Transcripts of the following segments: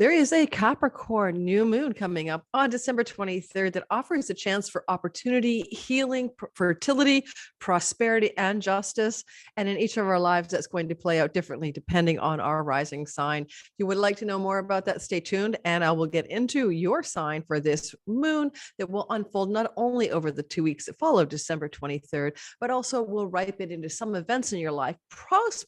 There is a Capricorn new moon coming up on December 23rd that offers a chance for opportunity, healing, fertility, prosperity, and justice. And in each of our lives, that's going to play out differently depending on our rising sign. If you would like to know more about that, stay tuned, and I will get into your sign for this moon that will unfold not only over the 2 weeks that follow December 23rd, but also will ripen into some events in your life,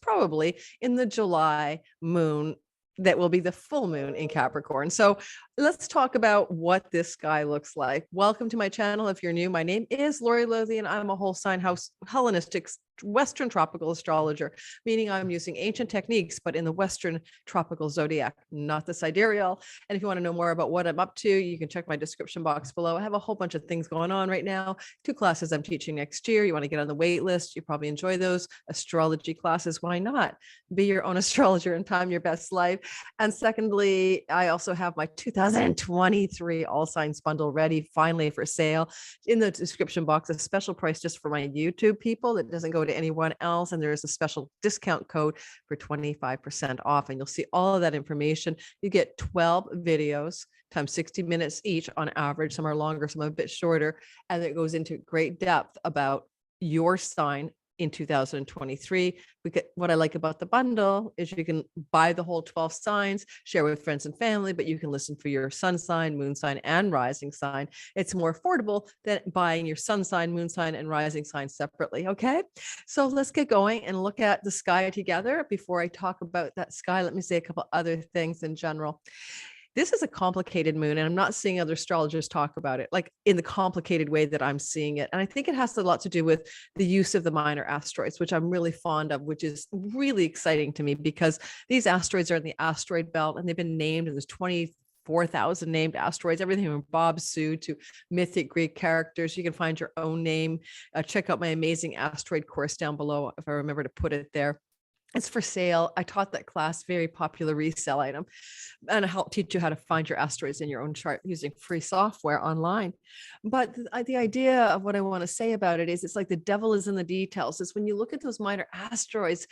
probably in the July moon that will be the full moon in Capricorn. So let's talk about what this sky looks like. Welcome to my channel. If you're new, my name is Lori Lothian, and I'm a whole sign house Hellenistic Western tropical astrologer, meaning I'm using ancient techniques, but in the Western tropical zodiac, not the sidereal. And if you want to know more about what I'm up to, you can check my description box below. I have a whole bunch of things going on right now. 2 classes I'm teaching next year. You want to get on the wait list. You probably enjoy those astrology classes. Why not? Be your own astrologer and time your best life. And secondly, I also have my 2023 All Signs bundle ready finally for sale. In the description box, a special price just for my YouTube people that doesn't go to anyone else. And there is a special discount code for 25% off. And you'll see all of that information. You get 12 videos times 60 minutes each on average. Some are longer, some are a bit shorter. And it goes into great depth about your sign in 2023. What I like about the bundle is you can buy the whole 12 signs, share with friends and family, but you can listen for your sun sign, moon sign, and rising sign. It's more affordable than buying your sun sign, moon sign, and rising sign separately. Okay, so let's get going and look at the sky together. Before I talk about that sky, let me say a couple other things in general. This is a complicated moon, and I'm not seeing other astrologers talk about it like in the complicated way that I'm seeing it. And I think it has a lot to do with the use of the minor asteroids, which I'm really fond of, which is really exciting to me because these asteroids are in the asteroid belt and they've been named, and there's 24,000 named asteroids, everything from Bob Sue to mythic Greek characters. You can find your own name. Check out my amazing asteroid course down below if I remember to put it there. It's for sale. I taught that class, very popular resale item, and I help teach you how to find your asteroids in your own chart using free software online. But the idea of what I want to say about it is it's like the devil is in the details. Is when you look at those minor asteroids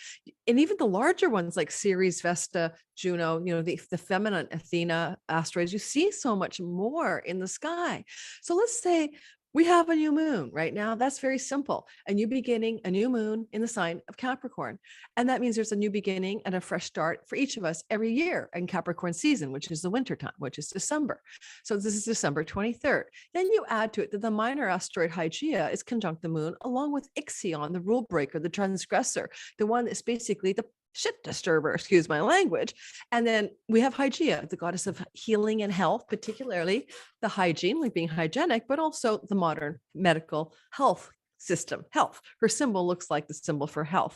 and even the larger ones like Ceres, Vesta, Juno, the feminine Athena asteroids, you see so much more in the sky. So let's say we have a new moon right now. That's very simple. A new beginning, a new moon in the sign of Capricorn. And that means there's a new beginning and a fresh start for each of us every year in Capricorn season, which is the winter time, which is December. So this is December 23rd. Then you add to it that the minor asteroid Hygeia is conjunct the moon along with Ixion, the rule breaker, the transgressor, the one that's basically the shit disturber, excuse my language. And then we have Hygeia, the goddess of healing and health, particularly the hygiene, like being hygienic, but also the modern medical health system, health. Her symbol looks like the symbol for health.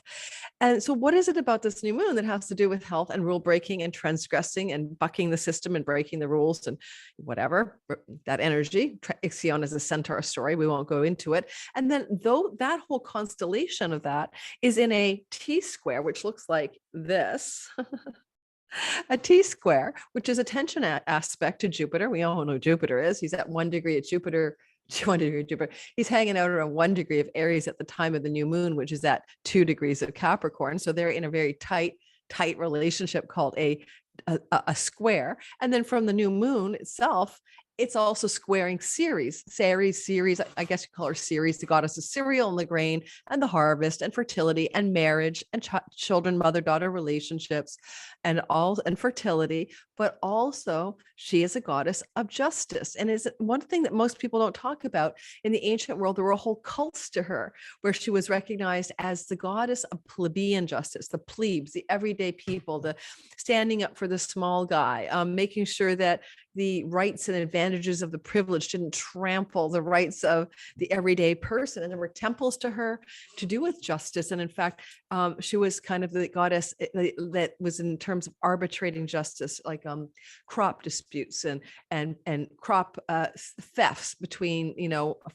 And so what is it about this new moon that has to do with health and rule breaking and transgressing and bucking the system and breaking the rules and whatever, that energy? Ixion is a centaur story. We won't go into it. And then though that whole constellation of that is in a T square, which looks like this, a T square, which is a tension aspect to Jupiter. We all know who Jupiter is. He's at 1 degree at Jupiter. 1 degree of Jupiter. He's hanging out around 1 degree of Aries at the time of the new moon, which is at 2 degrees of Capricorn. So they're in a very tight relationship called a square. And then from the new moon itself, it's also squaring Ceres. Ceres, I guess you call her Ceres, the goddess of cereal and the grain and the harvest and fertility and marriage and children, mother-daughter relationships and fertility. But also she is a goddess of justice. And is one thing that most people don't talk about. In the ancient world, there were whole cults to her where she was recognized as the goddess of plebeian justice, the plebes, the everyday people, the standing up for the small guy, making sure that the rights and advantages of the privileged didn't trample the rights of the everyday person. And there were temples to her to do with justice. And in fact, she was kind of the goddess that was in terms of arbitrating justice, like crop disputes and crop thefts between,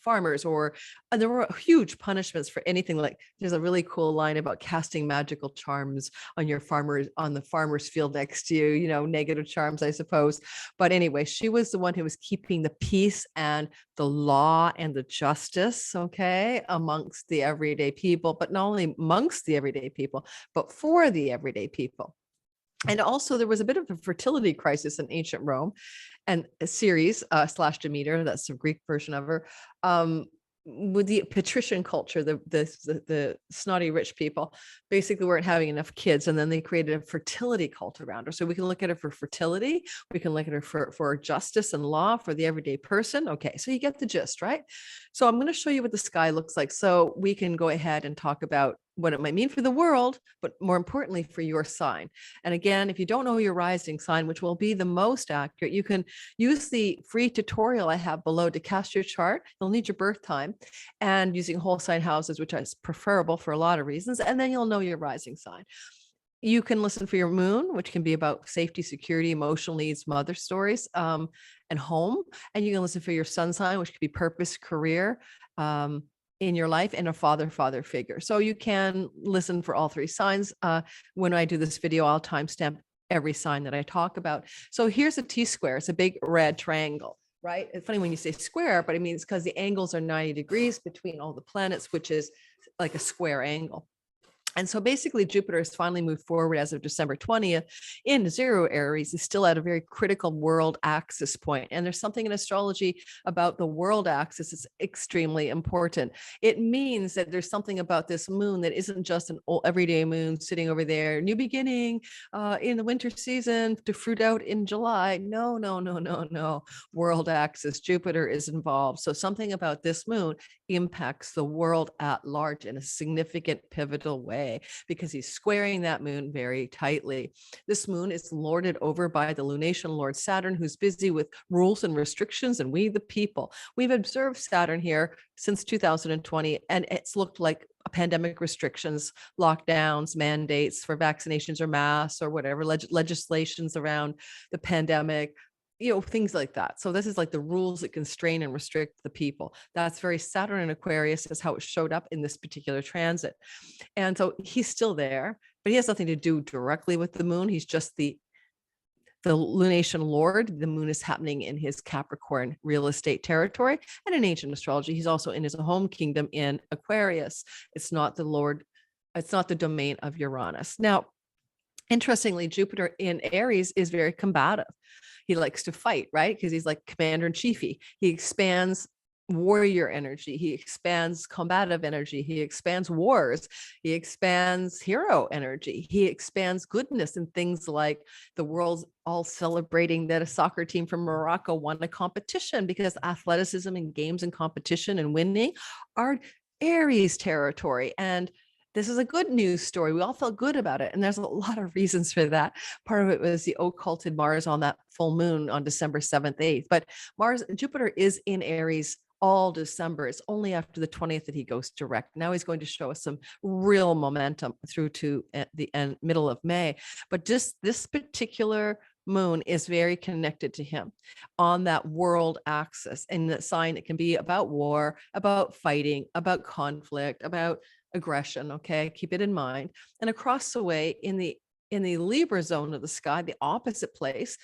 farmers, and there were huge punishments for anything. Like there's a really cool line about casting magical charms on the farmer's field next to you, negative charms, I suppose. But anyway, she was the one who was keeping the peace and the law and the justice, okay, amongst the everyday people, but not only amongst the everyday people, but for the everyday people. And also there was a bit of a fertility crisis in ancient Rome, and Ceres slash Demeter, that's the Greek version of her, with the patrician culture, the snotty rich people basically weren't having enough kids, and then they created a fertility cult around her. So we can look at her for fertility, we can look at her for justice and law for the everyday person. Okay, so you get the gist, right? So I'm going to show you what the sky looks like, so we can go ahead and talk about what it might mean for the world, but more importantly for your sign. And again, if you don't know your rising sign, which will be the most accurate, you can use the free tutorial I have below to cast your chart. You'll need your birth time and using whole sign houses, which is preferable for a lot of reasons. And then you'll know your rising sign. You can listen for your moon, which can be about safety, security, emotional needs, mother stories, and home. And you can listen for your sun sign, which could be purpose, career, in your life, and a father figure. So you can listen for all three signs. When I do this video, I'll timestamp every sign that I talk about. So here's a T-square. It's a big red triangle, right? It's funny when you say square, but it means because the angles are 90 degrees between all the planets, which is like a square angle. And so basically Jupiter has finally moved forward as of December 20th in 0 Aries. Is still at a very critical world axis point. And there's something in astrology about the world axis that's extremely important. It means that there's something about this moon that isn't just an old everyday moon sitting over there, new beginning in the winter season to fruit out in July. No, no, no, no, no. World axis, Jupiter is involved. So something about this moon impacts the world at large in a significant pivotal way, because he's squaring that moon very tightly. This moon is lorded over by the lunation lord Saturn, who's busy with rules and restrictions, and we the people. We've observed Saturn here since 2020, and it's looked like pandemic restrictions, lockdowns, mandates for vaccinations or masks or whatever, legislations around the pandemic, things like that. So this is like the rules that constrain and restrict the people. That's very Saturn and Aquarius, is how it showed up in this particular transit. And so he's still there, but he has nothing to do directly with the moon. He's just the lunation lord. The moon is happening in his Capricorn real estate territory. And in ancient astrology, he's also in his home kingdom in Aquarius. It's not the domain of Uranus. Now, interestingly, Jupiter in Aries is very combative. He likes to fight, right? Because he's like commander in chiefy. He expands warrior energy. He expands combative energy. He expands wars. He expands hero energy. He expands goodness and things like the world's all celebrating that a soccer team from Morocco won a competition, because athleticism and games and competition and winning are Aries territory. And this is a good news story. We all felt good about it. And there's a lot of reasons for that. Part of it was the occulted Mars on that full moon on December 7th, 8th. But Jupiter is in Aries all December. It's only after the 20th that he goes direct. Now he's going to show us some real momentum through to the middle of May. But just this particular moon is very connected to him on that world axis. And that sign, it can be about war, about fighting, about conflict, about aggression. Okay, keep it in mind. And across the way in the Libra zone of the sky, the opposite place,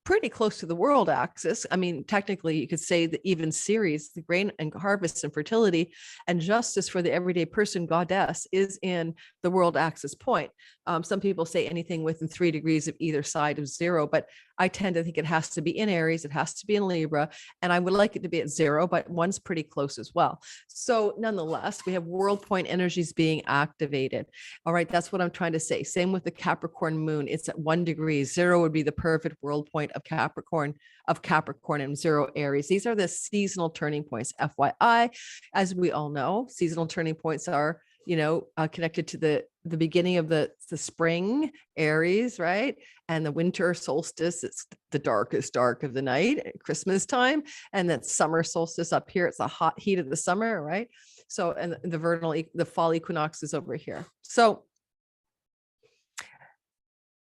pretty close to the world axis. I mean, technically, you could say that even Ceres, the grain and harvest and fertility and justice for the everyday person goddess, is in the world axis point. Some people say anything within 3 degrees of either side of 0, but I tend to think it has to be in Aries, it has to be in Libra, and I would like it to be at 0, but 1's pretty close as well. So nonetheless, we have world point energies being activated. All right, that's what I'm trying to say. Same with the Capricorn moon. It's at 1 degree. 0 would be the perfect world point of Capricorn and 0 Aries. These are the seasonal turning points. FYI, as we all know, seasonal turning points are connected to the beginning of the spring, Aries, right? And the winter solstice, it's the darkest dark of the night at Christmas time. And that summer solstice up here, it's the hot heat of the summer, right? So, and the fall equinox is over here. So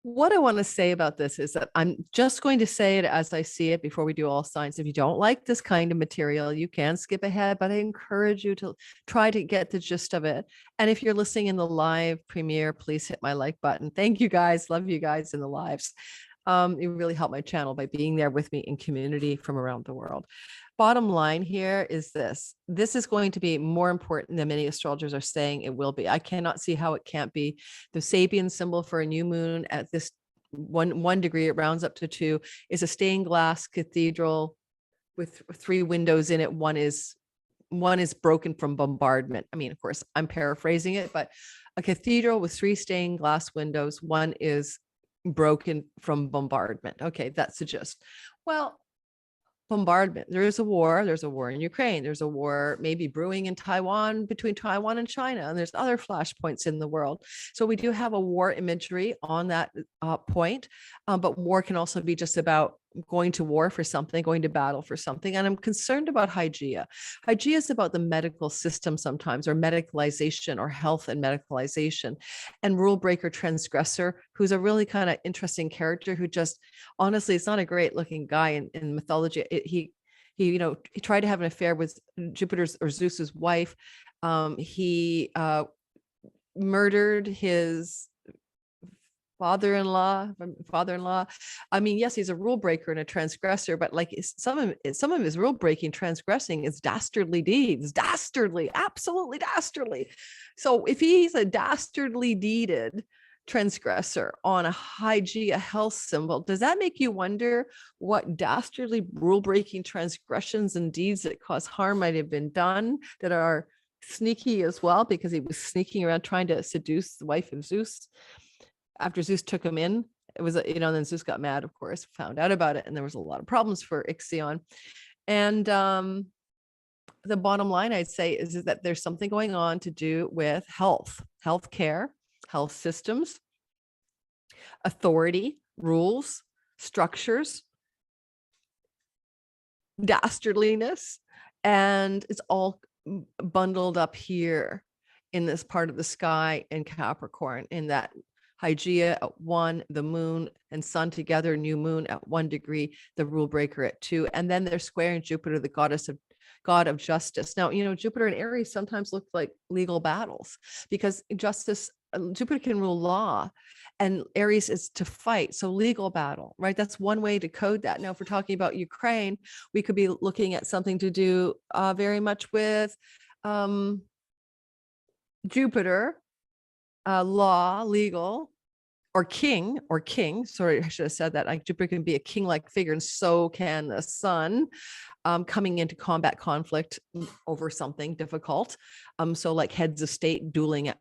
what I want to say about this is that I'm just going to say it as I see it before we do all signs. If you don't like this kind of material, you can skip ahead, but I encourage you to try to get the gist of it. And if you're listening in the live premiere, please hit my like button. Thank you guys. Love you guys in the lives. You really help my channel by being there with me in community from around the world. Bottom line here is this is going to be more important than many astrologers are saying it will be. I cannot see how it can't be. The Sabian symbol for a new moon at this one degree, it rounds up to 2, is a stained glass cathedral with 3 windows in it. One is broken from bombardment. I mean, of course, I'm paraphrasing it, but a cathedral with 3 stained glass windows, one is broken from bombardment. Okay, that's the gist. Well, bombardment. There's a war. There's a war in Ukraine. There's a war maybe brewing in Taiwan, between Taiwan and China, and there's other flashpoints in the world. So we do have a war imagery on that point, but war can also be just about going to war for something, going to battle for something. And I'm concerned about Hygeia. Hygeia is about the medical system sometimes, or medicalization, or health and medicalization. And rule breaker transgressor, who's a really kind of interesting character, who just, honestly, it's not a great looking guy in mythology. He tried to have an affair with Jupiter's or Zeus's wife. He murdered his father-in-law. I mean, yes, he's a rule breaker and a transgressor, but like some of his rule breaking, transgressing is dastardly deeds. Dastardly, absolutely dastardly. So if he's a dastardly deeded transgressor on a Hygeia health symbol, does that make you wonder what dastardly rule breaking transgressions and deeds that cause harm might have been done, that are sneaky as well, because he was sneaking around trying to seduce the wife of Zeus after Zeus took him in? It was, then Zeus got mad, of course, found out about it, and there was a lot of problems for Ixion. And the bottom line, I'd say, is that there's something going on to do with health care, health systems, authority, rules, structures, dastardliness, and it's all bundled up here in this part of the sky in Capricorn, in that Hygeia at 1, the moon and sun together, new moon at 1 degree, the rule breaker at 2, and then they're squaring Jupiter, the god of justice. Now, Jupiter and Aries sometimes look like legal battles, because justice, Jupiter can rule law, and Aries is to fight. So legal battle, right? That's one way to code that. Now, if we're talking about Ukraine, we could be looking at something to do very much with Jupiter, law, legal, or king. Sorry, I should have said that. Like, Jupiter can be a king-like figure, and so can the sun, coming into combat conflict over something difficult. So like heads of state dueling it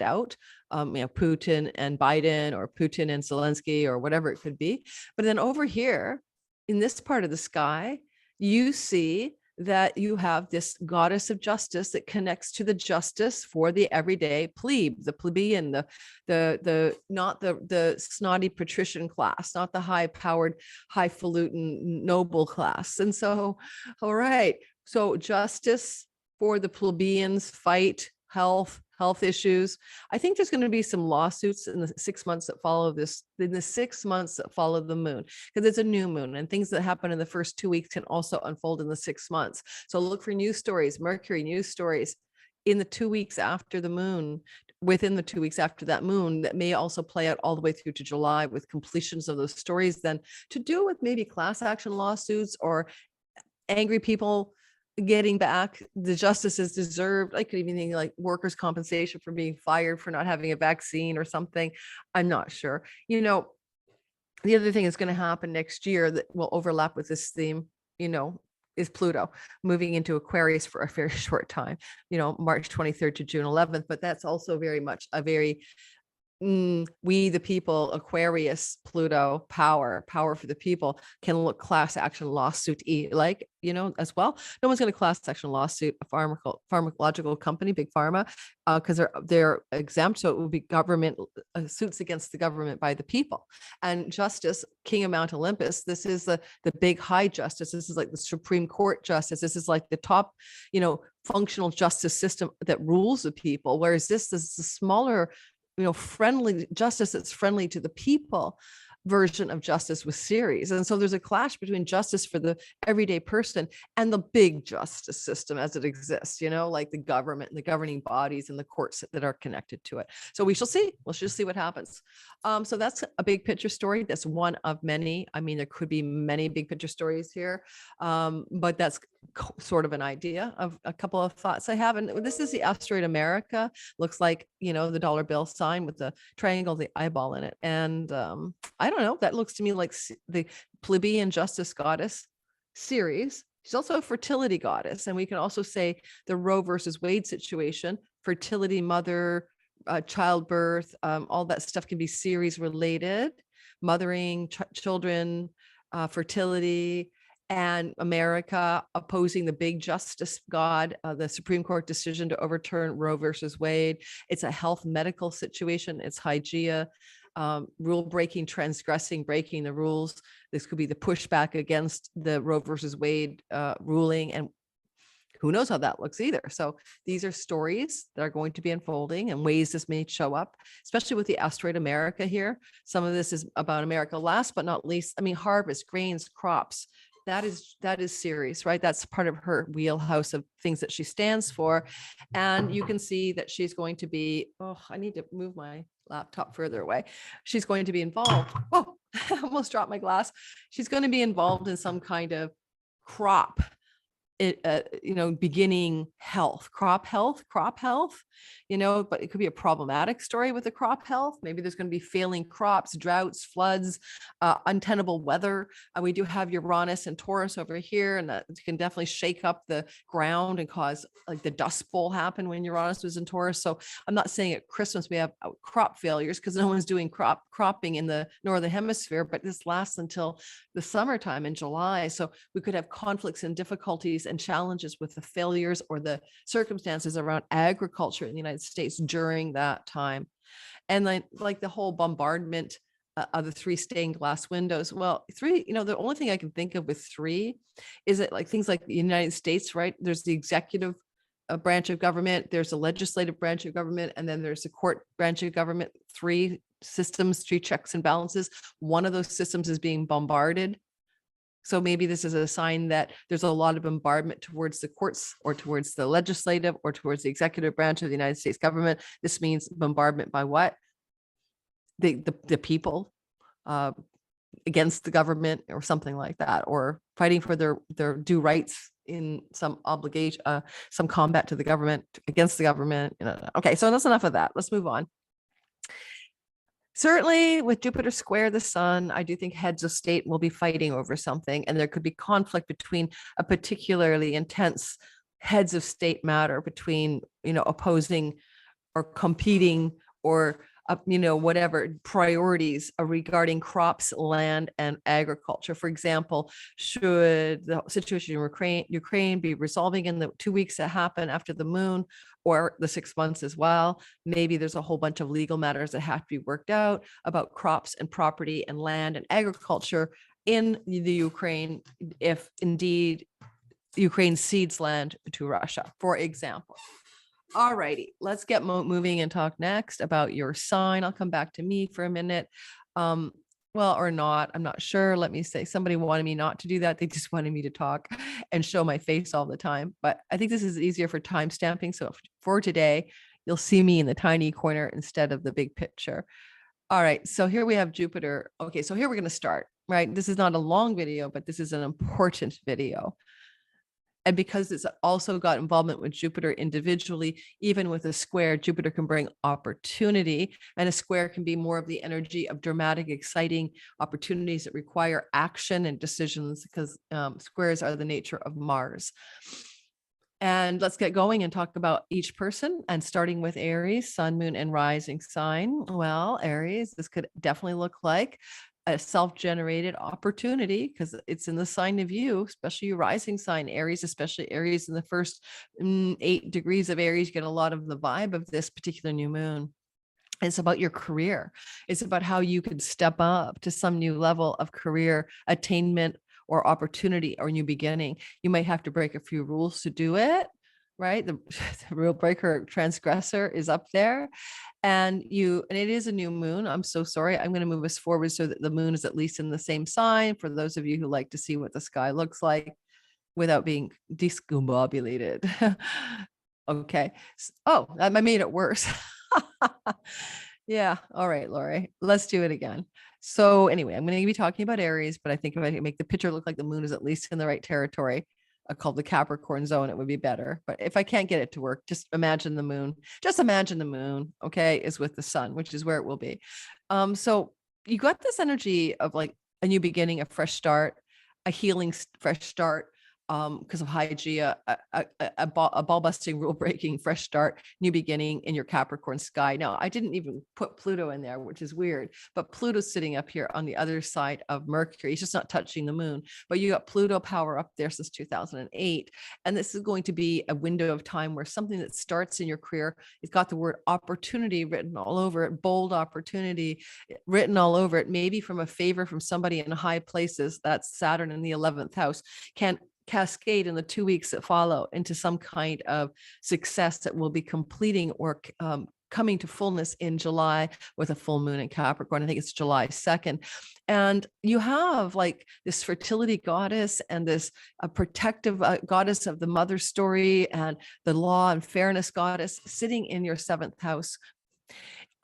out, Putin and Biden, or Putin and Zelensky, or whatever it could be. But then over here in this part of the sky, you see that you have this goddess of justice that connects to the justice for the everyday plebe, the plebeian, not the snotty patrician class, not the high-powered, highfalutin noble class. And so, all right, so justice for the plebeians, fight, health issues. I think there's going to be some lawsuits in the 6 months that follow this, in the 6 months that follow the moon, because it's a new moon, and things that happen in the first 2 weeks can also unfold in the 6 months. So look for news stories, Mercury news stories in the 2 weeks after the moon, within the 2 weeks after that moon, that may also play out all the way through to July, with completions of those stories then to do with maybe class action lawsuits, or angry people getting back the justice is deserved. I could even think like workers' compensation for being fired for not having a vaccine or something. I'm not sure. The other thing that's going to happen next year that will overlap with this theme, is Pluto moving into Aquarius for a very short time, March 23rd to June 11th. But that's also very much a very we the people, Aquarius, Pluto, power for the people, can look class action lawsuit as well. No one's going to class action lawsuit a pharmacological company, big pharma, because they're exempt. So it will be government suits against the government by the people. And justice, King of Mount Olympus, this is the big high justice. This is like the Supreme Court justice. This is like the top, functional justice system that rules the people. Whereas this is the smaller, friendly justice that's friendly to the people version of justice with Ceres. And so there's a clash between justice for the everyday person and the big justice system as it exists, like the government and the governing bodies and the courts that are connected to it. So we shall see. We'll just see what happens. So that's a big picture story. That's one of many. I mean, there could be many big picture stories here, but that's sort of an idea of a couple of thoughts I have. And this is the Asteroid America. Looks like, the dollar bill sign with the triangle, the eyeball in it. And I don't know, that looks to me like the plebeian justice goddess Ceres. She's also a fertility goddess. And we can also say the Roe versus Wade situation, fertility, mother, childbirth, all that stuff can be Ceres related, mothering, children, fertility, and America opposing the big justice god, the Supreme Court decision to overturn Roe versus Wade. It's a health medical situation. It's Hygeia, rule breaking, transgressing, breaking the rules. This could be the pushback against the Roe versus Wade ruling, and who knows how that looks either. So these are stories that are going to be unfolding and ways this may show up, especially with the Asteroid America here. Some of this is about America. Last but not least, harvest, grains, crops. That is Ceres, right? That's part of her wheelhouse of things that she stands for. And you can see that she's going to be, I need to move my laptop further away. She's going to be involved. Oh, I almost dropped my glass. She's going to be involved in some kind of crop, beginning crop health, but it could be a problematic story with the crop health. Maybe there's going to be failing crops, droughts, floods, untenable weather. We do have Uranus and Taurus over here, and that can definitely shake up the ground and cause like the Dust Bowl happen when Uranus was in Taurus. So I'm not saying at Christmas we have crop failures because no one's doing cropping in the Northern Hemisphere, but this lasts until the summertime in July. So we could have conflicts and difficulties and challenges with the failures or the circumstances around agriculture in the United States during that time. And like the whole bombardment of the 3 stained glass windows. Well, 3, the only thing I can think of with 3 is that like things like the United States, right? There's the executive branch of government, there's a legislative branch of government, and then there's the court branch of government. 3 systems, 3 checks and balances. One of those systems is being bombarded. So maybe this is a sign that there's a lot of bombardment towards the courts or towards the legislative or towards the executive branch of the United States government. This means bombardment by what? The people against the government or something like that, or fighting for their due rights in some obligation, some combat to the government, against the government. Okay, so that's enough of that. Let's move on. Certainly with Jupiter square the sun, I do think heads of state will be fighting over something, and there could be conflict between a particularly intense heads of state matter between, opposing or competing or, whatever priorities regarding crops, land, and agriculture. For example, should the situation in Ukraine be resolving in the 2 weeks that happen after the moon, or the 6 months as well? Maybe there's a whole bunch of legal matters that have to be worked out about crops and property and land and agriculture in the Ukraine, if indeed Ukraine cedes land to Russia, for example. All righty, let's get moving and talk next about your sign. I'll come back to me for a minute. Or not, I'm not sure. Let me say, somebody wanted me not to do that. They just wanted me to talk and show my face all the time. But I think this is easier for time stamping. So for today, you'll see me in the tiny corner instead of the big picture. All right, so here we have Jupiter. Okay, so here we're going to start, right? This is not a long video, but this is an important video. And because it's also got involvement with Jupiter individually, even with a square, Jupiter can bring opportunity, and a square can be more of the energy of dramatic, exciting opportunities that require action and decisions, because squares are the nature of Mars. And let's get going and talk about each person, and starting with Aries, sun, moon, and rising sign. Well, Aries, this could definitely look like a self-generated opportunity because it's in the sign of you, especially your rising sign, Aries, especially Aries in the first 8 degrees of Aries. You get a lot of the vibe of this particular new moon. It's about your career. It's about how you could step up to some new level of career attainment or opportunity or new beginning. You might have to break a few rules to do it, right? The rule breaker transgressor is up there. And it is a new moon. I'm so sorry. I'm going to move us forward so that the moon is at least in the same sign for those of you who like to see what the sky looks like without being discombobulated. Okay. Oh, I made it worse. Yeah. All right, Lori, let's do it again. So anyway, I'm going to be talking about Aries, but I think if I can make the picture look like the moon is at least in the right territory, called the Capricorn zone, it would be better. But if I can't get it to work, just imagine the moon. Just imagine the moon, okay, is with the sun, which is where it will be. So you got this energy of like a new beginning, a fresh start, a healing fresh start, because of Hygeia, a ball busting, rule breaking, fresh start, new beginning in your Capricorn sky. Now, I didn't even put Pluto in there, which is weird, but Pluto's sitting up here on the other side of Mercury. He's just not touching the moon, but you got Pluto power up there since 2008. And this is going to be a window of time where something that starts in your career, it's got the word opportunity written all over it, bold opportunity written all over it, maybe from a favor from somebody in high places. That's Saturn in the 11th house, can cascade in the 2 weeks that follow into some kind of success that will be completing or coming to fullness in July with a full moon in Capricorn. I think it's July 2nd. And you have like this fertility goddess and this protective goddess of the mother story and the law and fairness goddess sitting in your 7th house.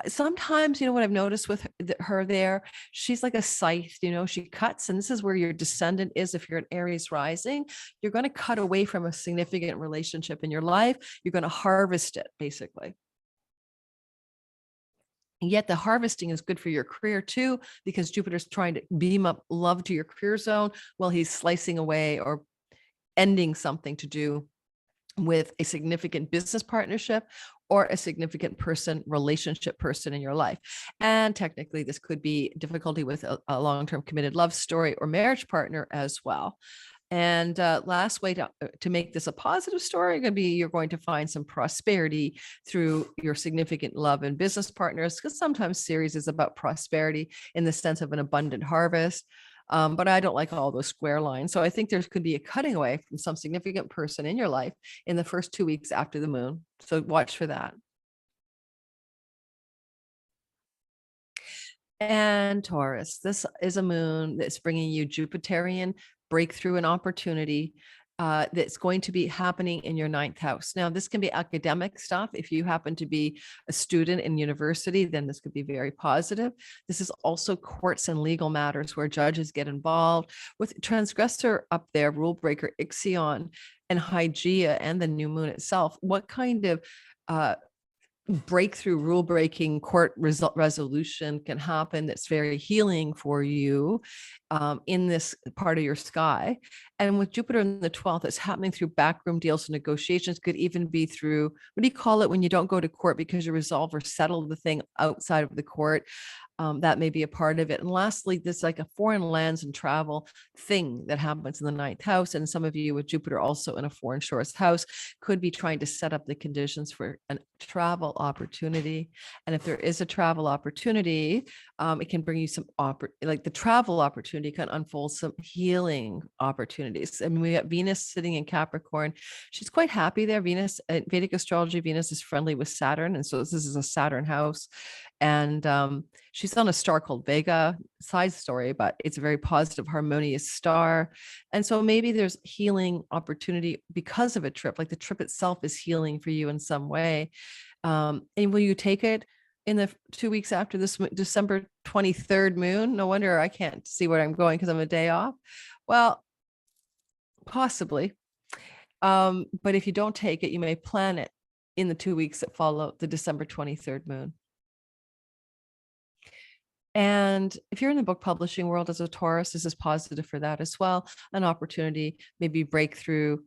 Sometimes, what I've noticed with her there, she's like a scythe, she cuts, and this is where your descendant is. If you're an Aries rising, you're going to cut away from a significant relationship in your life. You're going to harvest it, basically. And yet the harvesting is good for your career too, because Jupiter's trying to beam up love to your career zone while he's slicing away or ending something to do with a significant business partnership or a significant relationship person in your life. And technically, this could be difficulty with a long-term committed love story or marriage partner as well. And last way to make this a positive story going to be you're going to find some prosperity through your significant love and business partners, because sometimes Ceres is about prosperity in the sense of an abundant harvest. But I don't like all those square lines. So I think there could be a cutting away from some significant person in your life in the first 2 weeks after the moon. So watch for that. And Taurus, this is a moon that's bringing you Jupiterian breakthrough and opportunity that's going to be happening in your 9th house. Now, this can be academic stuff. If you happen to be a student in university, then this could be very positive. This is also courts and legal matters where judges get involved. With transgressor up there, rule breaker, Ixion, and Hygeia, and the new moon itself, what kind of breakthrough rule breaking court resolution can happen that's very healing for you in this part of your sky. And with Jupiter in the 12th, it's happening through backroom deals and negotiations. Could even be through, what do you call it when you don't go to court because you resolve or settle the thing outside of the court? That may be a part of it. And lastly, this like a foreign lands and travel thing that happens in the 9th house. And some of you with Jupiter also in a foreign shores house could be trying to set up the conditions for a travel opportunity. And if there is a travel opportunity, it can bring you some like the travel opportunity can unfold some healing opportunities. I mean, we got Venus sitting in Capricorn. She's quite happy there. Venus, Vedic astrology, Venus is friendly with Saturn. And so this is a Saturn house. And she's on a star called Vega, side story, but it's a very positive, harmonious star. And so maybe there's healing opportunity because of a trip, like the trip itself is healing for you in some way. And will you take it in the 2 weeks after this December 23rd moon? No wonder I can't see where I'm going because I'm a day off. Well, possibly. But if you don't take it, you may plan it in the 2 weeks that follow the December 23rd moon. And if you're in the book publishing world as a Taurus, this is positive for that as well. An opportunity, maybe breakthrough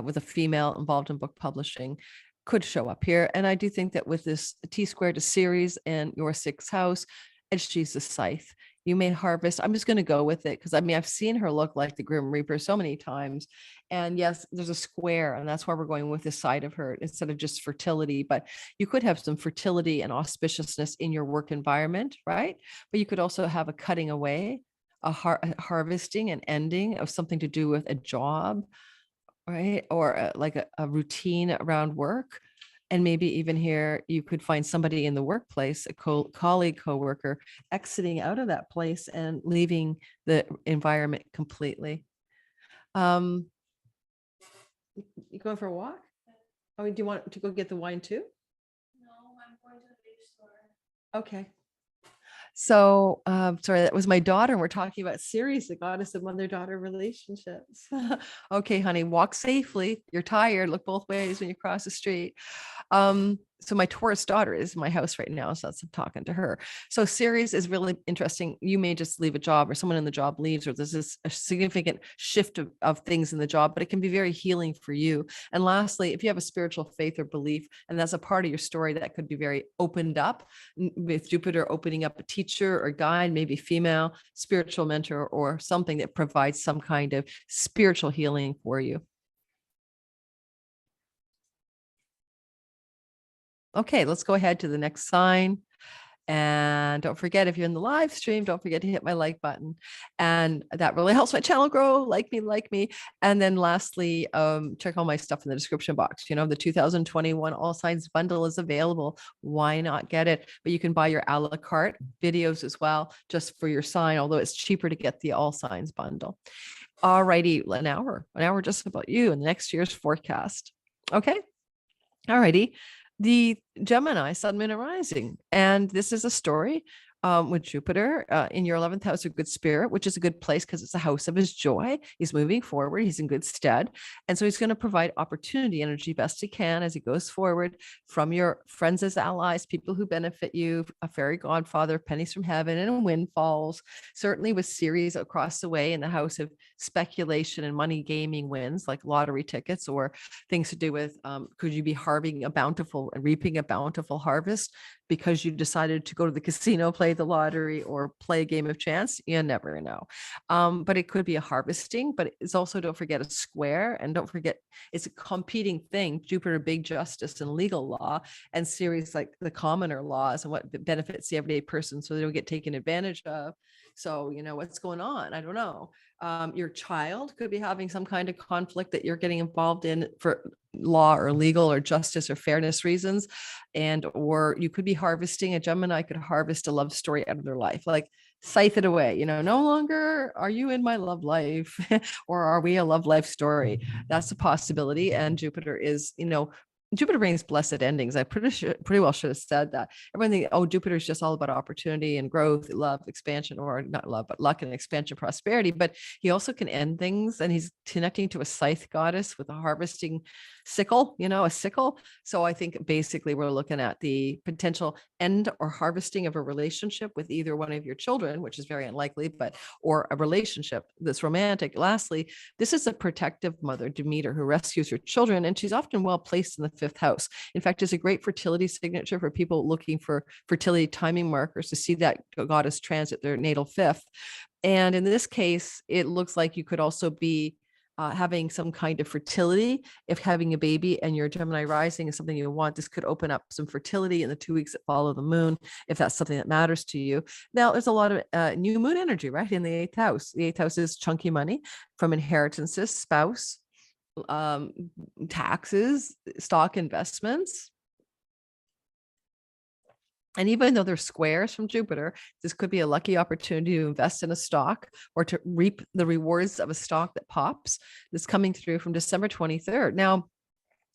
with a female involved in book publishing could show up here. And I do think that with this T squared to Ceres in your 6th house, and she's a scythe, you may harvest. I'm just going to go with it because I mean, I've seen her look like the Grim Reaper so many times. And yes, there's a square, and that's why we're going with this side of her instead of just fertility. But you could have some fertility and auspiciousness in your work environment, right? But you could also have a cutting away, a harvesting and ending of something to do with a job, right? Or like a routine around work. And maybe even here, you could find somebody in the workplace, a colleague, coworker, exiting out of that place and leaving the environment completely. You going for a walk? I mean, do you want to go get the wine too? No, I'm going to the beach store. Okay. So, sorry, that was my daughter. And we're talking about Ceres, the goddess of mother-daughter relationships. Okay, honey, walk safely. You're tired. Look both ways when you cross the street. So my Taurus daughter is in my house right now, so that's I'm talking to her. So Ceres is really interesting. You may just leave a job, or someone in the job leaves, or there's this a significant shift of things in the job, but it can be very healing for you. And lastly, if you have a spiritual faith or belief, and that's a part of your story that could be very opened up, with Jupiter opening up a teacher or guide, maybe female, spiritual mentor, or something that provides some kind of spiritual healing for you. Okay, let's go ahead to the next sign. And don't forget, if you're in the live stream, don't forget to hit my like button. And that really helps my channel grow. Like me, like me. And then lastly, check all my stuff in the description box. You know, the 2021 All Signs bundle is available. Why not get it? But you can buy your a la carte videos as well, just for your sign, although it's cheaper to get the All Signs bundle. All righty, an hour just about you and the next year's forecast. Okay. All righty. The Gemini, Sun, Moon, and Rising. And this is a story with Jupiter in your 11th house of good spirit, which is a good place because it's a house of his joy. He's moving forward. He's in good stead. And so he's going to provide opportunity energy best he can as he goes forward from your friends as allies, people who benefit you, a fairy godfather, pennies from heaven, and windfalls. Certainly with Ceres across the way in the house of speculation and money gaming wins, like lottery tickets or things to do with could you be reaping a bountiful harvest because you decided to go to the casino, play the lottery, or play a game of chance? You never know. But it could be a harvesting, but it's also, don't forget, a square, and don't forget it's a competing thing. Jupiter, big justice and legal law, and Ceres, like the commoner laws and what benefits the everyday person so they don't get taken advantage of. So, you know, what's going on? I don't know. Your child could be having some kind of conflict that you're getting involved in for law or legal or justice or fairness reasons. And, or you could be harvesting, a Gemini could harvest a love story out of their life, like scythe it away. You know, no longer are you in my love life or are we a love life story? That's a possibility. And Jupiter is, you know, Jupiter brings blessed endings. I pretty well should have said that. Everyone thinks, oh, Jupiter is just all about opportunity and growth, love, expansion, or not love, but luck and expansion, prosperity. But he also can end things, and he's connecting to a scythe goddess with a harvesting sickle, you know, a sickle. So I think basically we're looking at the potential end or harvesting of a relationship with either one of your children, which is very unlikely, but or a relationship that's romantic. Lastly, this is a protective mother, Demeter, who rescues her children, and she's often well placed in the fifth house. In fact, it's a great fertility signature for people looking for fertility timing markers to see that goddess transit their natal fifth. And in this case, it looks like you could also be having some kind of fertility. If having a baby and your Gemini rising is something you want, this could open up some fertility in the 2 weeks that follow the moon, if that's something that matters to you. Now, there's a lot of new moon energy, right, in the eighth house. The eighth house is chunky money from inheritances, spouse, taxes, stock investments. And even though they're squares from Jupiter, this could be a lucky opportunity to invest in a stock or to reap the rewards of a stock that pops. This coming through from December 23rd. Now,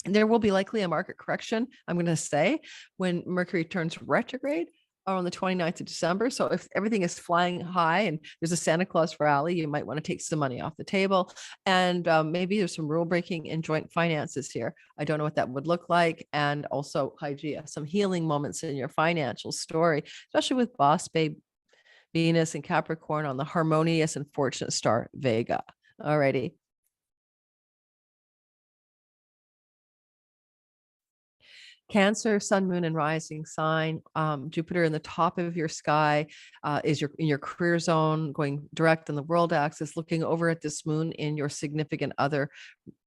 there will be likely a market correction, I'm going to say, when Mercury turns retrograde on the 29th of December. So if everything is flying high and there's a Santa Claus rally, you might want to take some money off the table. And maybe there's some rule breaking in joint finances here. I don't know what that would look like. And also Hygeia, some healing moments in your financial story, especially with boss babe Venus and Capricorn on the harmonious and fortunate star Vega. Alrighty. Cancer, sun, moon, and rising sign. Jupiter in the top of your sky is in your career zone, going direct on the world axis, looking over at this moon in your significant other,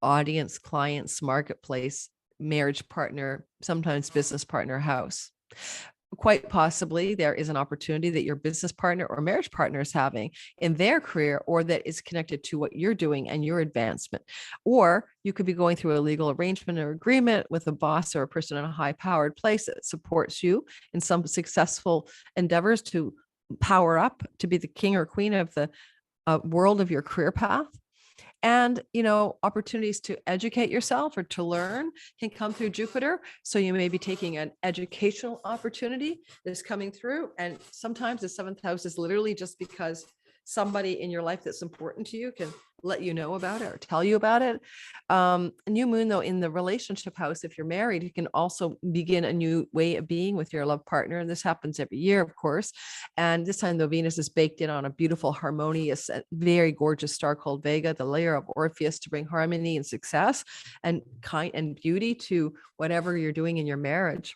audience, clients, marketplace, marriage partner, sometimes business partner house. Quite possibly there is an opportunity that your business partner or marriage partner is having in their career, or that is connected to what you're doing and your advancement. Or you could be going through a legal arrangement or agreement with a boss or a person in a high powered place that supports you in some successful endeavors to power up to be the king or queen of the world of your career path. And, opportunities to educate yourself or to learn can come through Jupiter. So you may be taking an educational opportunity that's coming through. And sometimes the seventh house is literally just because somebody in your life that's important to you can let you know about it or tell you about it. New moon, though, in the relationship house, if you're married, you can also begin a new way of being with your love partner. And this happens every year, of course. And this time, though, Venus is baked in on a beautiful, harmonious, very gorgeous star called Vega, the layer of Orpheus, to bring harmony and success and kind and beauty to whatever you're doing in your marriage.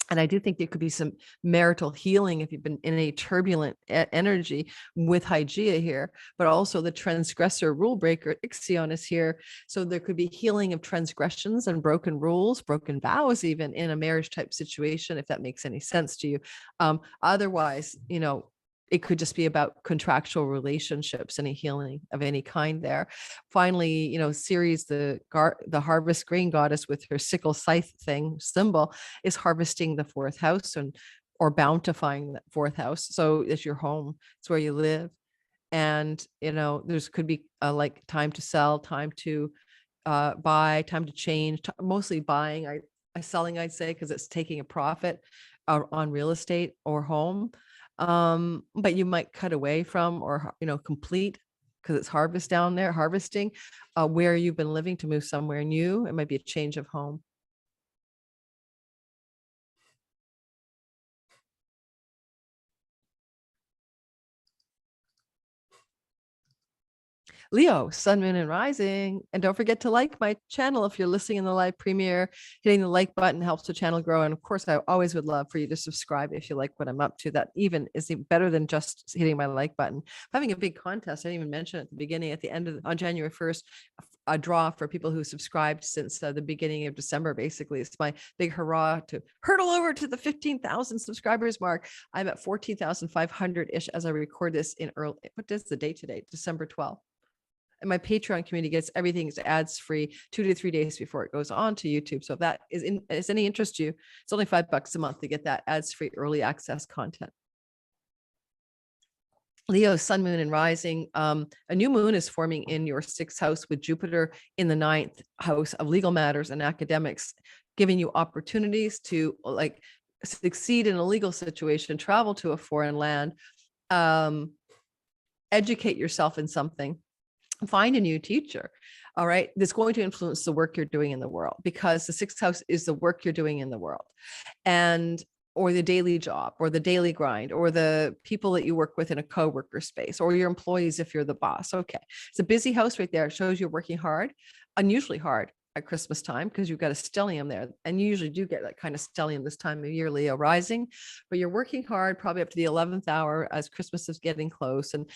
And I do think there could be some marital healing if you've been in a turbulent energy with Hygeia here, but also the transgressor rule breaker, Ixion, is here. So there could be healing of transgressions and broken rules, broken vows, even in a marriage type situation, if that makes any sense to you. Otherwise, it could just be about contractual relationships, any healing of any kind there. Finally, Ceres, the harvest grain goddess with her sickle scythe thing symbol, is harvesting the fourth house or bountifying the fourth house. So it's your home, it's where you live. And, there's could be like time to sell, time to buy, time to change, mostly buying, selling, I'd say, because it's taking a profit on real estate or home. But you might cut away from or complete, because it's harvesting where you've been living to move somewhere new. It might be a change of home. Leo, sun, moon, and rising. And don't forget to like my channel if you're listening in the live premiere. Hitting the like button helps the channel grow. And of course, I always would love for you to subscribe if you like what I'm up to. That even is better than just hitting my like button. I'm having a big contest. I didn't even mention it at the beginning. At the end on January 1st, a draw for people who subscribed since the beginning of December. Basically, it's my big hurrah to hurdle over to the 15,000 subscribers mark. I'm at 14,500-ish as I record this in early. What is the date today? December 12th. And my Patreon community gets everything ads free 2 to 3 days before it goes on to YouTube. So if that is any interest to you, it's only $5 a month to get that ads free early access content. Leo, sun, moon, and rising. A new moon is forming in your 6th house with Jupiter in the 9th house of legal matters and academics, giving you opportunities to succeed in a legal situation, travel to a foreign land, educate yourself in something. Find a new teacher, all right, that's going to influence the work you're doing in the world, because the 6th house is the work you're doing in the world, or the daily job or the daily grind or the people that you work with in a co-worker space or your employees if you're the boss. Okay, it's a busy house right there. It shows you're working hard, unusually hard at Christmas time, because you've got a stellium there, and you usually do get that kind of stellium this time of year, Leo rising, but you're working hard probably up to the 11th hour as Christmas is getting close. And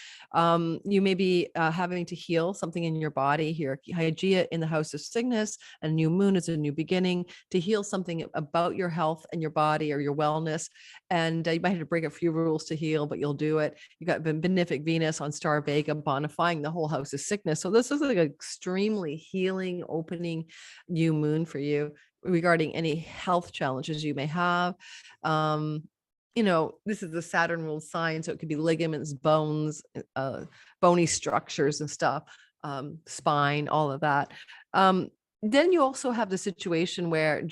you may be having to heal something in your body here. Hygeia in the house of Cygnus, and new moon is a new beginning to heal something about your health and your body or your wellness. And you might have to break a few rules to heal, but you'll do it. You got benefic Venus on star Vega bonifying the whole house of Cygnus. So this is like an extremely healing, opening new moon for you regarding any health challenges you may have. This is the Saturn ruled sign, so it could be ligaments, bones, bony structures and stuff, spine, all of that. Then you also have the situation where,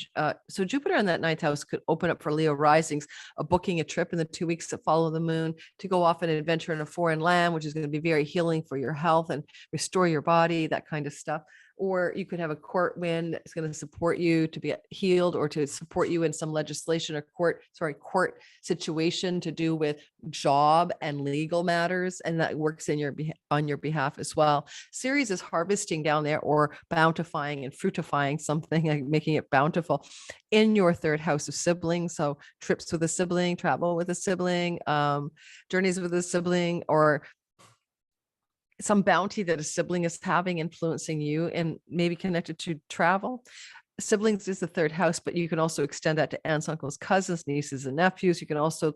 so Jupiter in that 9th house could open up for Leo risings, booking a trip in the 2 weeks that follow the moon to go off on an adventure in a foreign land, which is going to be very healing for your health and restore your body, that kind of stuff. Or you could have a court win that's going to support you to be healed, or to support you in some legislation or court situation to do with job and legal matters. And that works on your behalf as well. Ceres is harvesting down there, or bountifying and fruitifying something, like making it bountiful in your 3rd house of siblings. So trips with a sibling, travel with a sibling, journeys with a sibling, or some bounty that a sibling is having influencing you and maybe connected to travel. Siblings is the 3rd house, but you can also extend that to aunts, uncles, cousins, nieces, and nephews. You can also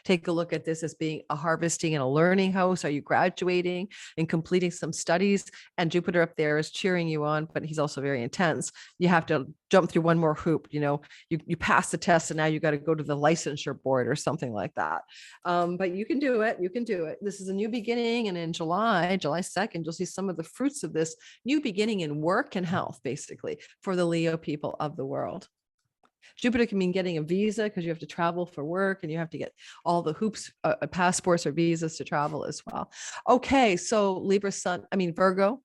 Take a look at this as being a harvesting and a learning house. Are you graduating and completing some studies? And Jupiter up there is cheering you on, but he's also very intense. You have to jump through one more hoop. You pass the test and now you got to go to the licensure board or something like that. But you can do it. You can do it. This is a new beginning. And in July 2nd, you'll see some of the fruits of this new beginning in work and health, basically, for the Leo people of the world. Jupiter can mean getting a visa because you have to travel for work and you have to get all the hoops, passports or visas to travel as well. Okay, so Libra Virgo,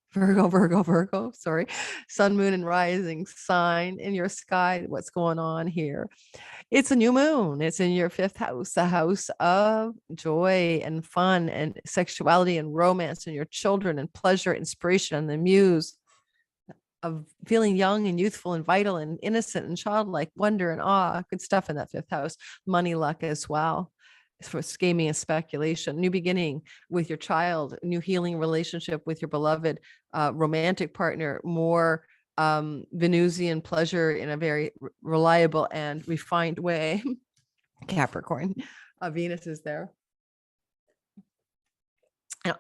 sorry, sun, moon, and rising sign in your sky. What's going on here? It's a new moon. It's in your 5th house, the house of joy and fun and sexuality and romance and your children and pleasure, inspiration, and the muse, of feeling young and youthful and vital and innocent and childlike, wonder and awe. Good stuff in that 5th house. Money, luck as well. For scheming and speculation, new beginning with your child, new healing relationship with your beloved romantic partner, more Venusian pleasure in a very reliable and refined way. Capricorn, Venus is there.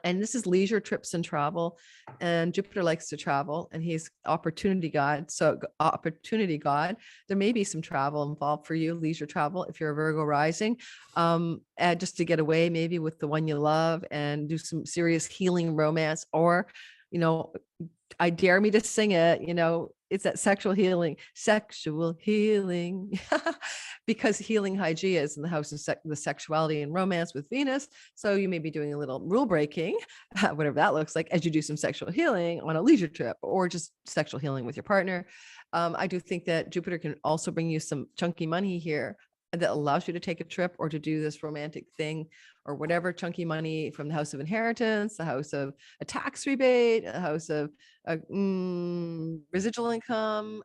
And this is leisure trips and travel, and Jupiter likes to travel, and he's opportunity god. So opportunity god, there may be some travel involved for you, leisure travel, if you're a Virgo rising, just to get away maybe with the one you love and do some serious healing romance, or, I dare me to sing it, it's that sexual healing, because healing Hygeia is in the house of the sexuality and romance with Venus. So you may be doing a little rule breaking, whatever that looks like, as you do some sexual healing on a leisure trip or just sexual healing with your partner. I do think that Jupiter can also bring you some chunky money here that allows you to take a trip or to do this romantic thing or whatever, chunky money from the house of inheritance, the house of a tax rebate, a house of residual income,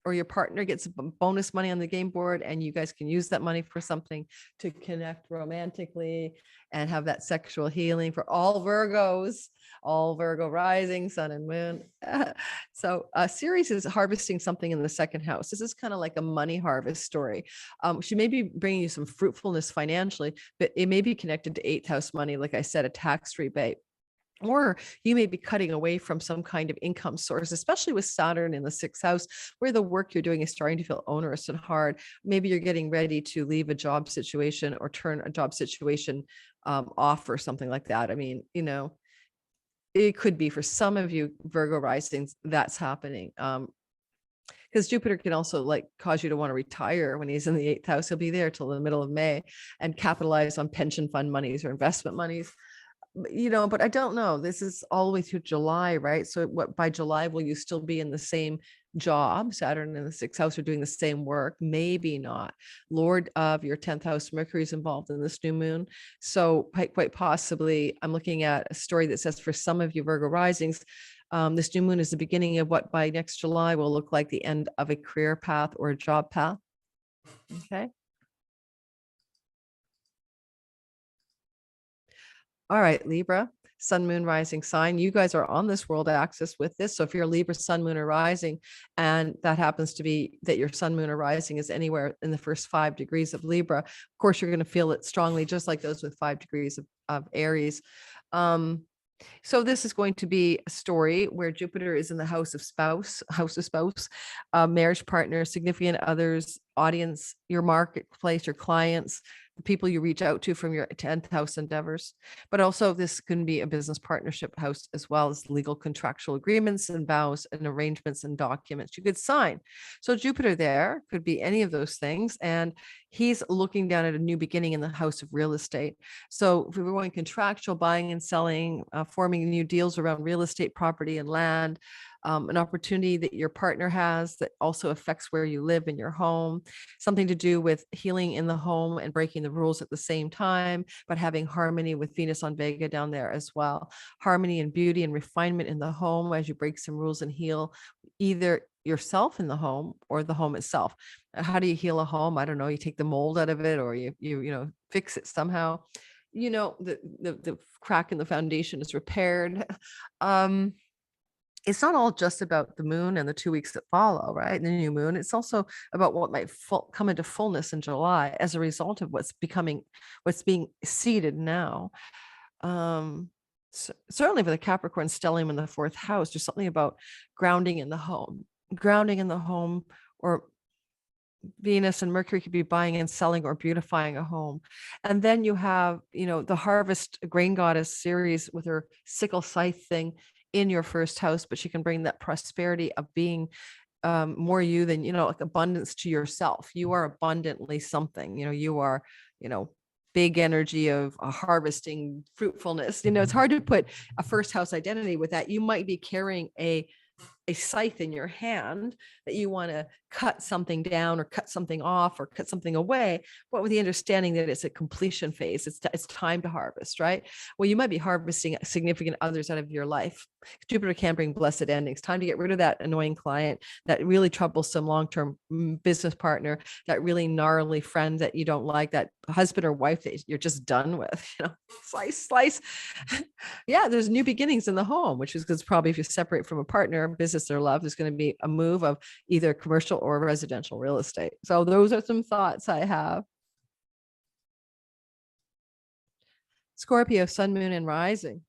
or your partner gets bonus money on the game board and you guys can use that money for something to connect romantically and have that sexual healing for all Virgos, all Virgo rising, sun and moon. So Ceres is harvesting something in the 2nd house. This is kind of like a money harvest story. She may be bringing you some fruitfulness financially, but it may be connected to 8th house money. Like I said, a tax rebate. Or you may be cutting away from some kind of income source, especially with Saturn in the 6th house, where the work you're doing is starting to feel onerous and hard. Maybe you're getting ready to leave a job situation or turn a job situation off or something like that. I mean, it could be for some of you Virgo risings that's happening. Because Jupiter can also cause you to want to retire when he's in the 8th house. He'll be there till the middle of May and capitalize on pension fund monies or investment monies. But I don't know. This is all the way through July, right? So by July, will you still be in the same job? Saturn in the 6th house are doing the same work. Maybe not. Lord of your 10th house, Mercury is involved in this new moon. So quite possibly, I'm looking at a story that says for some of you Virgo risings, this new moon is the beginning of what by next July will look like the end of a career path or a job path. Okay. All right, Libra, sun, moon, rising sign. You guys are on this world axis with this. So if you're Libra, sun, moon, or rising, and that happens to be that your sun, moon, or rising is anywhere in the first 5 degrees of Libra, of course, you're going to feel it strongly, just like those with 5 degrees of Aries. So this is going to be a story where Jupiter is in the house of spouse, marriage partner, significant others, audience, your marketplace, your clients, the people you reach out to from your 10th house endeavors. But also this can be a business partnership house as well as legal contractual agreements and vows and arrangements and documents you could sign. So Jupiter there could be any of those things. And he's looking down at a new beginning in the house of real estate. So if we're going contractual, buying and selling, forming new deals around real estate, property and land, an opportunity that your partner has that also affects where you live in your home, something to do with healing in the home and breaking the rules at the same time, but having harmony with Venus on Vega down there as well. Harmony and beauty and refinement in the home as you break some rules and heal either yourself in the home or the home itself. How do you heal a home? I don't know. You take the mold out of it or you fix it somehow. The crack in the foundation is repaired. it's not all just about the moon and the 2 weeks that follow, right? And the new moon. It's also about what might come into fullness in July as a result of what's being seeded now. Certainly for the Capricorn stellium in the fourth house, there's something about grounding in the home, or Venus and Mercury could be buying and selling or beautifying a home. And then you have, the harvest grain goddess Ceres with her sickle scythe thing in your first house, but she can bring that prosperity of being more you than, like abundance to yourself. You are abundantly something, you are, big energy of harvesting fruitfulness. It's hard to put a first house identity with that. You might be carrying a scythe in your hand that you want to cut something down or cut something off or cut something away, but with the understanding that it's a completion phase. It's time to harvest, right? Well, you might be harvesting significant others out of your life. Jupiter can bring blessed endings. Time to get rid of that annoying client, that really troublesome long-term business partner, that really gnarly friend that you don't like, that husband or wife that you're just done with. Slice. Yeah, there's new beginnings in the home, which is because probably if you separate from a partner, business or love, there's going to be a move of either commercial or residential real estate. So those are some thoughts I have. Scorpio, sun, moon, and rising.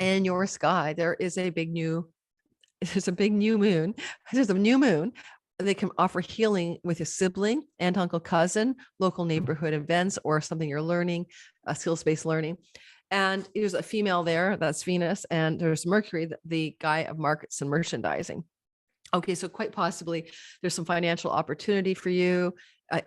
In your sky, there's a big new moon. There's a new moon. They can offer healing with a sibling, aunt, uncle, cousin, local neighborhood events, or something you're learning, skills-based learning. And there's a female there, that's Venus, and there's Mercury, the guy of markets and merchandising. Okay, so quite possibly there's some financial opportunity for you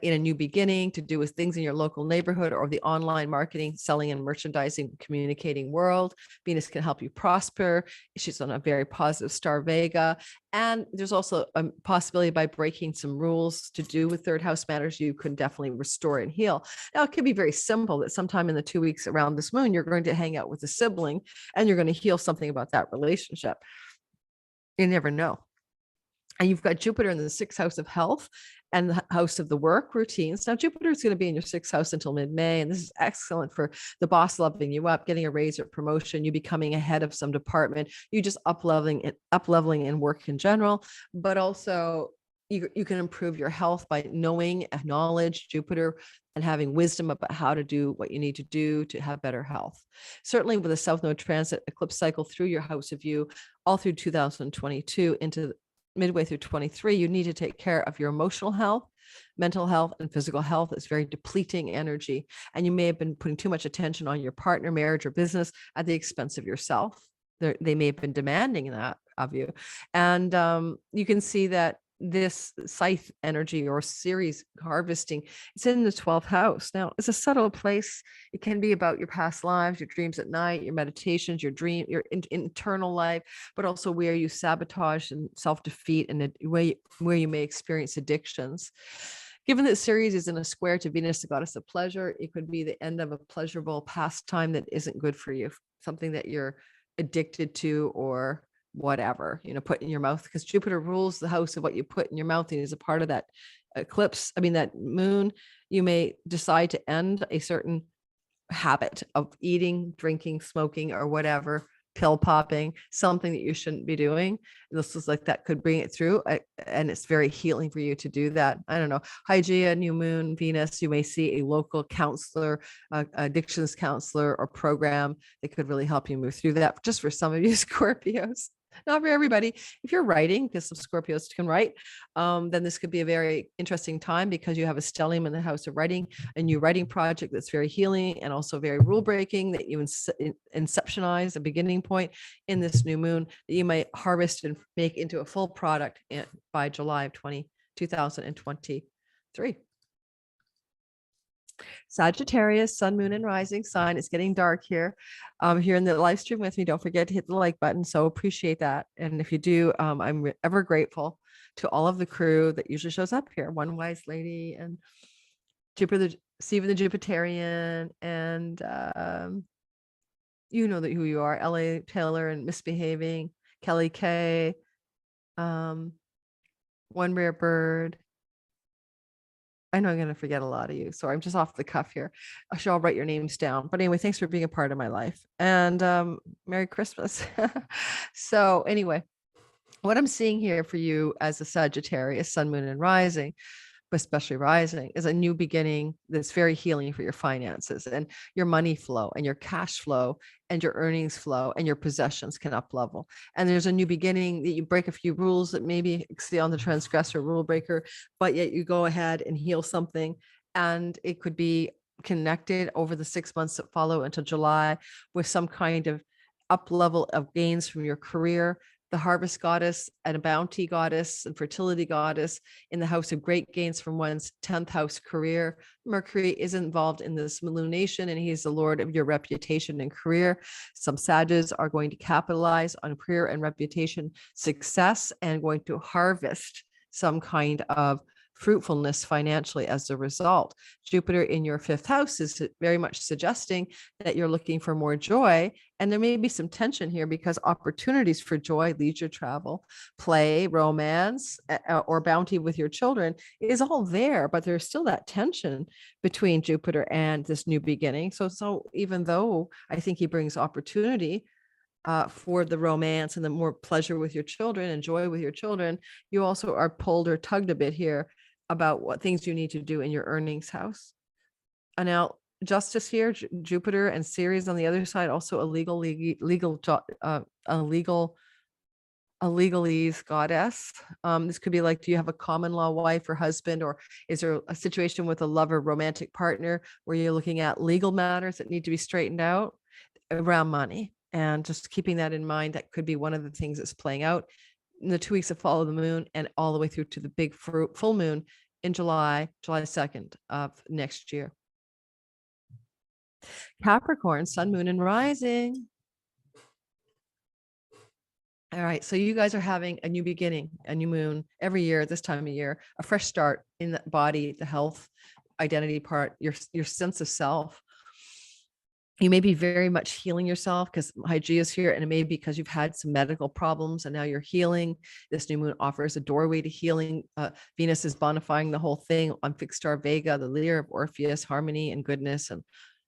in a new beginning to do with things in your local neighborhood or the online marketing, selling and merchandising, communicating world. Venus can help you prosper. She's on a very positive star Vega. And there's also a possibility by breaking some rules to do with third house matters, you can definitely restore and heal. Now, it could be very simple that sometime in the 2 weeks around this moon, you're going to hang out with a sibling and you're going to heal something about that relationship. You never know. And you've got Jupiter in the sixth house of health and the house of the work routines. Now, Jupiter is going to be in your sixth house until mid-May, and this is excellent for the boss loving you up, getting a raise or promotion, you becoming ahead of some department, you just up-leveling in work in general, but also you can improve your health by knowing, knowledge, Jupiter, and having wisdom about how to do what you need to do to have better health. Certainly with a South Node transit eclipse cycle through your house of you, all through 2022 into midway through 23, you need to take care of your emotional health, mental health, and physical health. It's very depleting energy. And you may have been putting too much attention on your partner, marriage, or business at the expense of yourself. They may have been demanding that of you. And you can see that this scythe energy or Ceres harvesting, it's in the 12th house. Now, it's a subtle place. It can be about your past lives, your dreams at night, your meditations, your internal life, but also where you sabotage and self-defeat and the way where you may experience addictions. Given that Ceres is in a square to Venus, the goddess of pleasure, it could be the end of a pleasurable pastime that isn't good for you, something that you're addicted to or whatever, put in your mouth, because Jupiter rules the house of what you put in your mouth. And is a part of that eclipse, that moon, you may decide to end a certain habit of eating, drinking, smoking, or whatever, pill popping, something that you shouldn't be doing. This is like that could bring it through, and it's very healing for you to do that. I don't know, Hygeia, new moon, Venus, you may see a local counselor, addictions counselor or program that could really help you move through that. Just for some of you Scorpios, not for everybody. If you're writing, because some Scorpios can write, then this could be a very interesting time because you have a stellium in the house of writing, a new writing project that's very healing and also very rule breaking, that you inceptionize a beginning point in this new moon that you might harvest and make into a full product by July of 2023. Sagittarius, sun, moon, and rising sign. It's getting dark here. Here in the live stream with me, don't forget to hit the like button. So appreciate that. And if you do, I'm ever grateful to all of the crew that usually shows up here. One Wise Lady and Jupiter, Stephen the Jupiterian, and you know that who you are, L.A. Taylor and Misbehaving, Kelly K, One Rare Bird, I know I'm going to forget a lot of you. So I'm just off the cuff here. I should all write your names down. But anyway, thanks for being a part of my life. And Merry Christmas. So anyway, what I'm seeing here for you as a Sagittarius, Sun, Moon, and Rising, but especially rising, is a new beginning that's very healing for your finances and your money flow and your cash flow and your earnings flow and your possessions can up level. And there's a new beginning that you break a few rules that maybe exceed on the transgressor rule breaker, but yet you go ahead and heal something. And it could be connected over the 6 months that follow until July with some kind of up level of gains from your career. The harvest goddess and a bounty goddess and fertility goddess in the house of great gains from one's 10th house career. Mercury is involved in this lunation and he's the lord of your reputation and career. Some Sages are going to capitalize on career and reputation success and going to harvest some kind of fruitfulness financially as a result. Jupiter in your 5th house is very much suggesting that you're looking for more joy. And there may be some tension here because opportunities for joy, leisure travel, play, romance, or bounty with your children is all there, but there's still that tension between Jupiter and this new beginning. So even though I think he brings opportunity, for the romance and the more pleasure with your children and joy with your children, you also are pulled or tugged a bit here about what things you need to do in your earnings house. And now justice here, Jupiter and Ceres on the other side, also a legalese goddess. This could be like, do you have a common law wife or husband, or is there a situation with a lover, romantic partner where you're looking at legal matters that need to be straightened out around money? And just keeping that in mind, that could be one of the things that's playing out in the 2 weeks that follow the moon and all the way through to the big full moon in July 2nd of next year. Capricorn, Sun, Moon, and Rising. All right, so you guys are having a new beginning, a new moon every year at this time of year, a fresh start in the body, the health, identity part, your sense of self. You may be very much healing yourself because Hygeia is here, and it may be because you've had some medical problems and now you're healing. This new moon offers a doorway to healing. Venus is bonifying the whole thing on fixed star Vega, the leader of Orpheus, harmony and goodness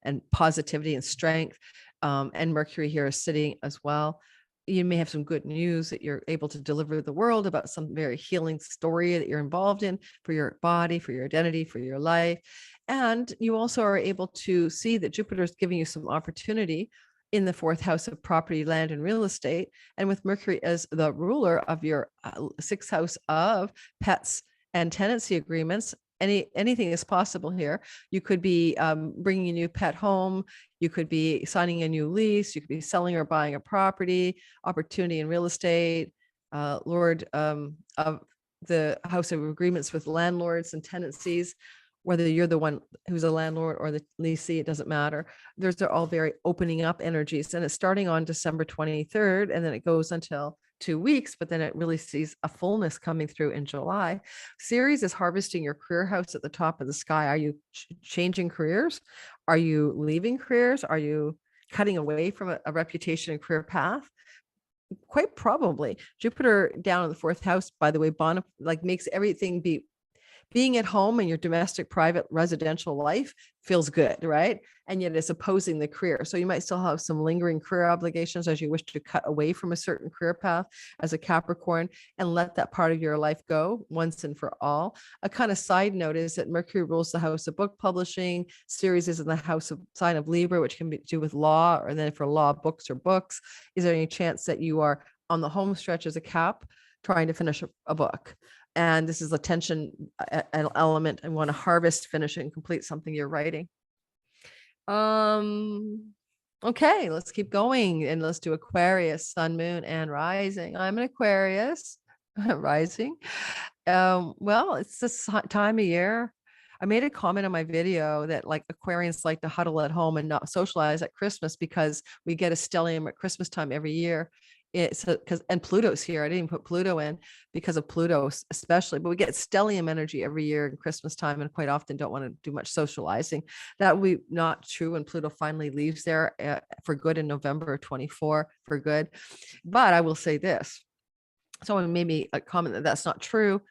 and positivity and strength. And Mercury here is sitting as well. You may have some good news that you're able to deliver to the world about some very healing story that you're involved in for your body, for your identity, for your life. And you also are able to see that Jupiter is giving you some opportunity in the 4th house of property, land, and real estate. And with Mercury as the ruler of your 6th house of pets and tenancy agreements, anything is possible here. You could be bringing a new pet home. You could be signing a new lease. You could be selling or buying a property, opportunity in real estate, Lord of the house of agreements with landlords and tenancies. Whether you're the one who's a landlord or the leasee, it doesn't matter. Those are all very opening up energies. And it's starting on December 23rd, and then it goes until 2 weeks, but then it really sees a fullness coming through in July. Ceres is harvesting your career house at the top of the sky. Are you changing careers? Are you leaving careers? Are you cutting away from a reputation and career path? Quite probably. Jupiter down in the 4th house, by the way, makes everything being at home in your domestic, private, residential life feels good, right? And yet it's opposing the career. So you might still have some lingering career obligations as you wish to cut away from a certain career path as a Capricorn and let that part of your life go once and for all. A kind of side note is that Mercury rules the house of book publishing. Ceres is in the house of sign of Libra, which can be to do with law, or then for law, books or books. Is there any chance that you are on the home stretch as a Cap trying to finish a book? And this is a tension element and want to harvest, finish, and complete something you're writing. Okay, let's keep going and let's do Aquarius, Sun, Moon, and Rising. I'm an Aquarius rising. Well, it's this time of year. I made a comment on my video that like Aquarians like to huddle at home and not socialize at Christmas because we get a stellium at Christmas time every year. It's because and Pluto's here. I didn't even put Pluto in because of Pluto especially, but we get stellium energy every year in Christmas time and quite often don't want to do much socializing. That will be not true when Pluto finally leaves there for good in November 24 for good. But I will say this. Someone made me a comment that that's not true.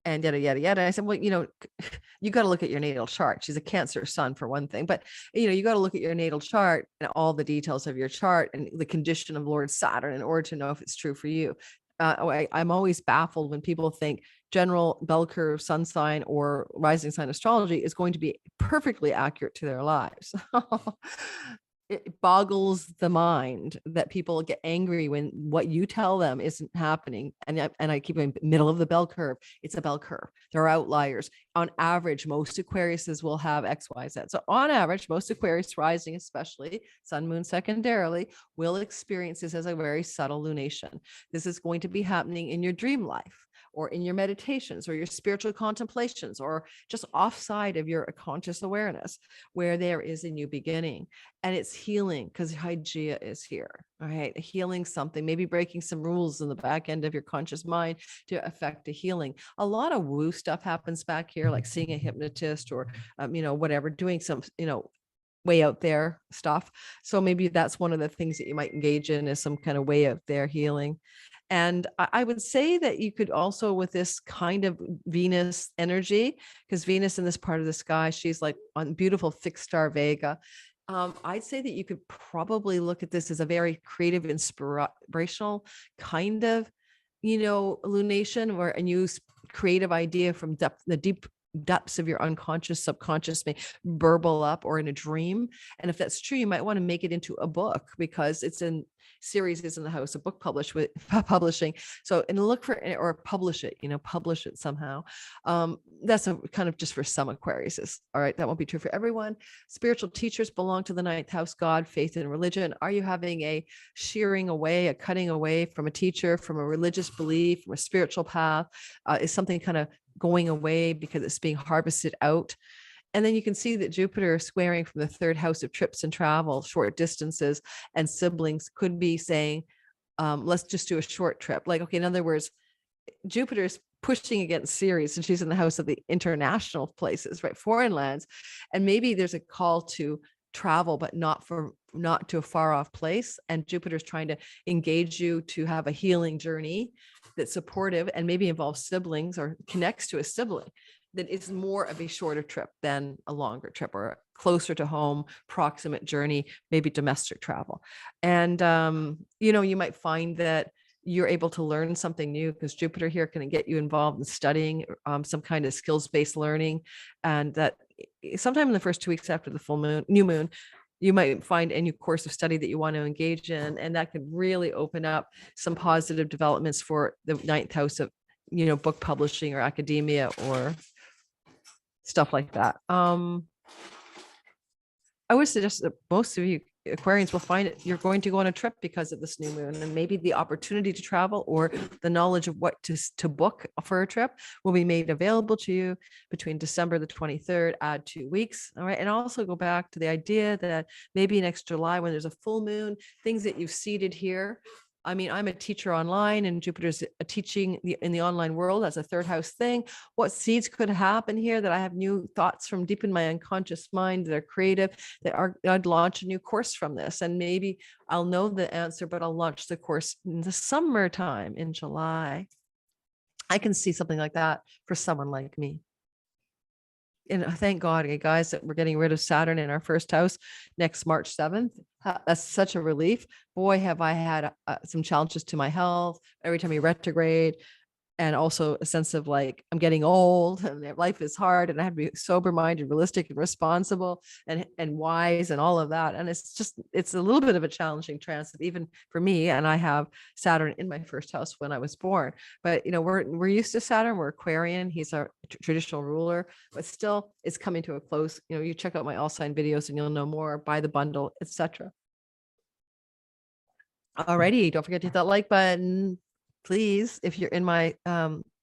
and yada, yada, yada. And I said, well, you got to look at your natal chart. She's a Cancer sun for one thing, but you got to look at your natal chart and all the details of your chart and the condition of Lord Saturn in order to know if it's true for you. I'm always baffled when people think general bell curve sun sign or rising sign astrology is going to be perfectly accurate to their lives. It boggles the mind that people get angry when what you tell them isn't happening. And I keep in middle of the bell curve. It's a bell curve. There are outliers. On average, most Aquariuses will have X, Y, Z. So on average, most Aquarius rising, especially sun, moon secondarily, will experience this as a very subtle lunation. This is going to be happening in your dream life, or in your meditations, or your spiritual contemplations, or just offside of your conscious awareness, where there is a new beginning. And it's healing, because Hygeia is here, all right? Healing something, maybe breaking some rules in the back end of your conscious mind to affect a healing. A lot of woo stuff happens back here, like seeing a hypnotist, or, whatever, doing some, way out there stuff. So maybe that's one of the things that you might engage in, is some kind of way out there healing. And I would say that you could also, with this kind of Venus energy, because Venus in this part of the sky, she's like on beautiful fixed star Vega. I'd say that you could probably look at this as a very creative, inspirational kind of, lunation, where a new creative idea from the deep depths of your unconscious, subconscious may burble up, or in a dream. And if that's true, you might want to make it into a book, because it's in Ceres is in the house of book publishing. So, and look for, or publish it somehow. That's a kind of just for some Aquariuses. All right. That won't be true for everyone. Spiritual teachers belong to the ninth house, God, faith, and religion. Are you having a shearing away, a cutting away from a teacher, from a religious belief, from a spiritual path? Is something kind of going away because it's being harvested out? And then you can see that Jupiter squaring from the third house of trips and travel, short distances, and siblings could be saying, let's just do a short trip. Like, okay, in other words, Jupiter's pushing against Ceres, and she's in the house of the international places, right? Foreign lands. And maybe there's a call to travel, but not to a far off place. And Jupiter's trying to engage you to have a healing journey that's supportive, and maybe involves siblings, or connects to a sibling, that is more of a shorter trip than a longer trip, or a closer to home, proximate journey, maybe domestic travel. And, you might find that you're able to learn something new, because Jupiter here can get you involved in studying some kind of skills-based learning. And that sometime in the first 2 weeks after the new moon, you might find a new course of study that you want to engage in. And that could really open up some positive developments for the ninth house of, book publishing, or academia, or stuff like that. I would suggest that most of you Aquarians will find it, you're going to go on a trip because of this new moon, and maybe the opportunity to travel, or the knowledge of what to book for a trip, will be made available to you between December the 23rd, add 2 weeks. All right. And also go back to the idea that maybe next July, when there's a full moon, things that you've seeded here. I mean, I'm a teacher online, and Jupiter's teaching in the online world as a third house thing. What seeds could happen here, that I have new thoughts from deep in my unconscious mind that are creative, I'd launch a new course from this. And maybe I'll know the answer, but I'll launch the course in the summertime in July. I can see something like that for someone like me. And thank God, guys, that we're getting rid of Saturn in our first house next March 7th. That's such a relief. Boy, have I had some challenges to my health every time you retrograde. And also a sense of like, I'm getting old and life is hard, and I have to be sober minded, realistic, and responsible, and wise, and all of that. And it's a little bit of a challenging transit, even for me. And I have Saturn in my first house when I was born, but we're used to Saturn. We're Aquarian. He's our traditional ruler, but still it's coming to a close. You check out my all sign videos and you'll know more. Buy the bundle, etc. Alrighty, don't forget to hit that like button. Please, if you're in my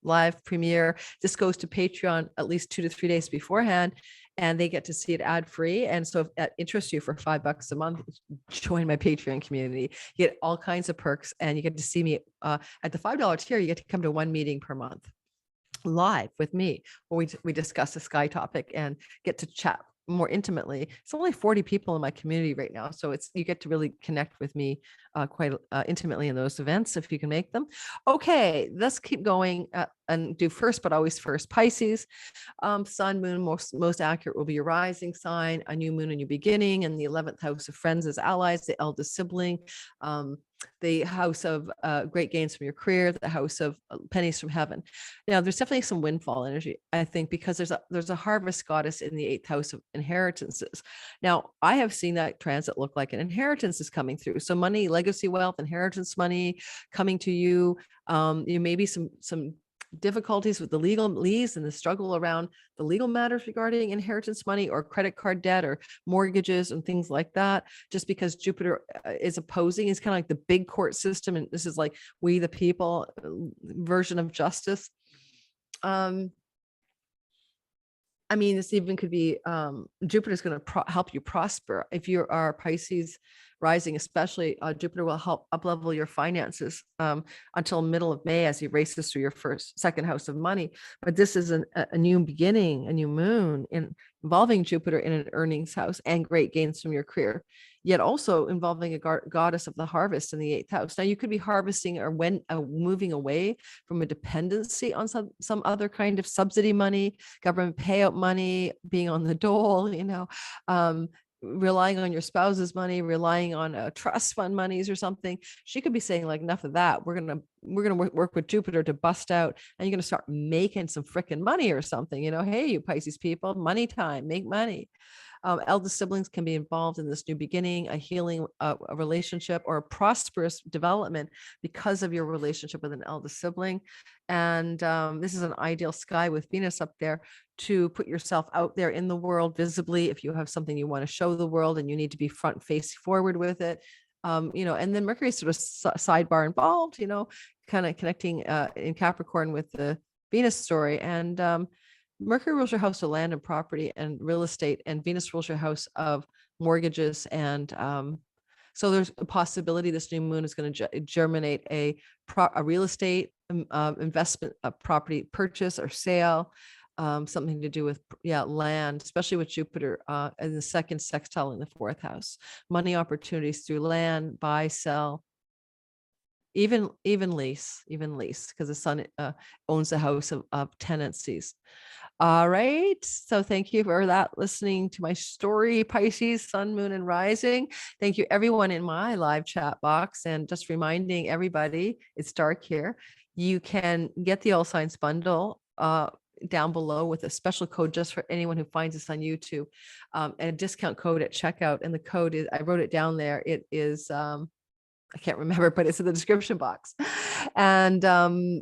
live premiere, this goes to Patreon at least 2 to 3 days beforehand, and they get to see it ad free. And so if that interests you, for $5 a month, join my Patreon community. You get all kinds of perks, and you get to see me at the $5 tier. You get to come to 1 meeting per month live with me, where we discuss a sky topic and get to chat more intimately. It's only 40 people in my community right now, so you get to really connect with me quite intimately in those events if you can make them. Okay, let's keep going and do first, but always first. Pisces, sun, moon, most accurate will be your rising sign, a new moon, a new beginning, and the 11th house of friends as allies, the eldest sibling, the house of great gains from your career, the house of pennies from heaven. Now, there's definitely some windfall energy, I think, because there's a harvest goddess in the 8th house of inheritances. Now, I have seen that transit look like an inheritance is coming through. So money, legacy wealth, inheritance money coming to you. You maybe some difficulties with the legalese and the struggle around the legal matters regarding inheritance money or credit card debt or mortgages and things like that, just because Jupiter is opposing. It's kind of like the big court system, and this is like we the people version of justice. I mean, this even could be Jupiter is going to help you prosper. If you are Pisces rising, especially, Jupiter will help uplevel your finances until middle of May as he races through your second house of money. But this is a new beginning, a new moon involving Jupiter in an earnings house and great gains from your career, yet also involving a goddess of the harvest in the 8th house. Now, you could be harvesting or moving away from a dependency on some other kind of subsidy money, government payout money, being on the dole, relying on your spouse's money, relying on trust fund monies or something. She could be saying like, enough of that. We're gonna work with Jupiter to bust out, and you're gonna start making some freaking money or something. Hey, you Pisces people, money time, make money. Eldest siblings can be involved in this new beginning, a healing a relationship, or a prosperous development because of your relationship with an eldest sibling. And this is an ideal sky with Venus up there to put yourself out there in the world visibly if you have something you want to show the world and you need to be front face forward with it. And then Mercury is sort of sidebar involved, kind of connecting in Capricorn with the Venus story. And Mercury rules your house of land and property and real estate, and Venus rules your house of mortgages. And so there's a possibility this new moon is going to germinate a real estate investment, a property purchase or sale, something to do with land, especially with Jupiter in the second sextile in the 4th house. Money opportunities through land, buy, sell, even lease, because the sun owns the house of tenancies. All right. So thank you for that, listening to my story, Pisces, sun, moon, and rising. Thank you, everyone in my live chat box. And just reminding everybody, it's dark here. You can get the All Signs bundle down below with a special code just for anyone who finds us on YouTube, and a discount code at checkout. And the code is, I wrote it down there. It is, I can't remember, but it's in the description box. And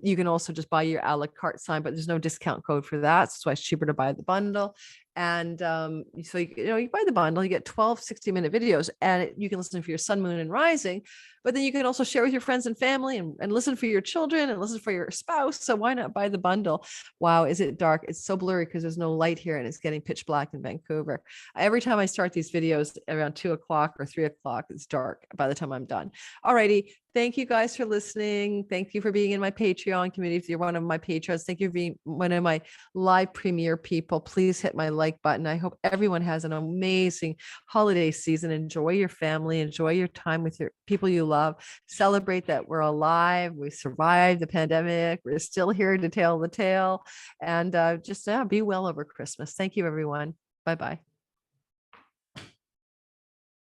you can also just buy your a la carte sign, but there's no discount code for that. So it's cheaper to buy the bundle. And so you buy the bundle, you get 12 60-minute videos, and you can listen for your sun, moon, and rising. But then you can also share with your friends and family, and listen for your children, and listen for your spouse. So why not buy the bundle? Wow, is it dark? It's so blurry because there's no light here, and it's getting pitch black in Vancouver. Every time I start these videos around 2 o'clock or 3 o'clock, it's dark by the time I'm done. All righty. Thank you guys for listening. Thank you for being in my Patreon community. If you're one of my patrons, thank you for being one of my live premiere people. Please hit my like button. I hope everyone has an amazing holiday season. Enjoy your family. Enjoy your time with your people you love. Celebrate that we're alive. We survived the pandemic. We're still here to tell the tale. And just be well over Christmas. Thank you, everyone. Bye-bye.